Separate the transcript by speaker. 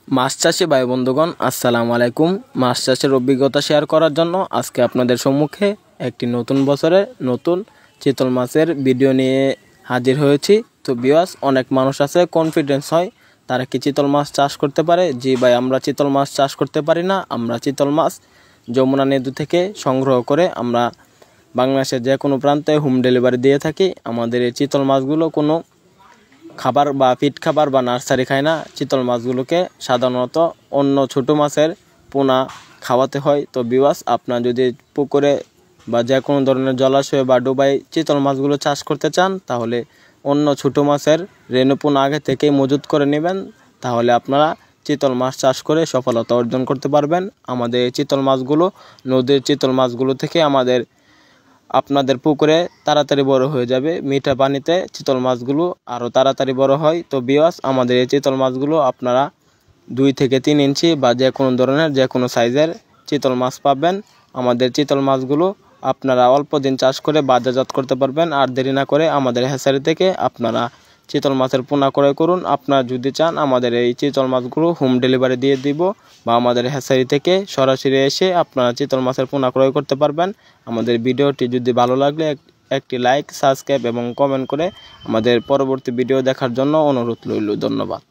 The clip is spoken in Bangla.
Speaker 1: মাছ চাষি ভাই বন্ধুগণ আসসালামু আলাইকুম। মাছ চাষের অভিজ্ঞতা শেয়ার করার জন্য আজকে আপনাদের সম্মুখে একটি নতুন বছরের নতুন চিতল মাছের ভিডিও নিয়ে হাজির হয়েছি। তো ভিউয়ার্স, অনেক মানুষ আছে কনফিডেন্স হয় তারা কি চিতল মাছ চাষ করতে পারে। জি ভাই, আমরা চিতল মাছ চাষ করতে পারি না। আমরা চিতল মাছ যমুনা নদী থেকে সংগ্রহ করে আমরা বাংলাদেশের যে কোনো প্রান্তে হোম ডেলিভারি দিয়ে থাকি। আমাদের এই চিতল মাছগুলো কোনো খাবার বা ফিড খাবার বা নার্সারি খায় না। চিতল মাছগুলোকে সাধারণত অন্য ছোট মাছের পোনা খাওয়াতে হয়। তো ভিউয়ার্স, আপনার যদি পুকুরে বা যে কোনো ধরনের জলাশয় বা ডোবায় চিতল মাছগুলো চাষ করতে চান, তাহলে অন্য ছোট মাছের রেণু পোনা আগে থেকেই মজুত করে নেবেন। তাহলে আপনারা চিতল মাছ চাষ করে সফলতা অর্জন করতে পারবেন। আমাদের এই চিতল মাছগুলো নদীর চিতল মাছগুলো থেকে আপনাদের পুকুরে তাড়াতাড়ি বড় হয়ে যাবে। মিঠা পানিতে চিতল মাছগুলো আরও তাড়াতাড়ি বড় হয়। তো ভিউয়ার্স, আমাদের এই চিতল মাছগুলো আপনারা 2 থেকে 3 ইঞ্চি বা যে কোনো ধরনের যে কোনো সাইজের চিতল মাছ পাবেন। আমাদের চিতল মাছগুলো আপনারা অল্প দিন চাষ করে বাজারজাত করতে পারবেন। আর দেরি না করে আমাদের হ্যাচারি থেকে আপনারা চিতল মাছের পোনা ক্রয় করুন। আপনারা যদি চান আমাদের এই চিতল মাছগুলো হোম ডেলিভারি দিয়ে দিব, বা আমাদের হ্যাচারি থেকে সরাসরি এসে আপনারা চিতল মাছের পোনা ক্রয় করতে পারবেন। আমাদের ভিডিওটি যদি ভালো লাগলে একটি লাইক, সাবস্ক্রাইব এবং কমেন্ট করে আমাদের পরবর্তী ভিডিও দেখার জন্য অনুরোধ রইল। ধন্যবাদ।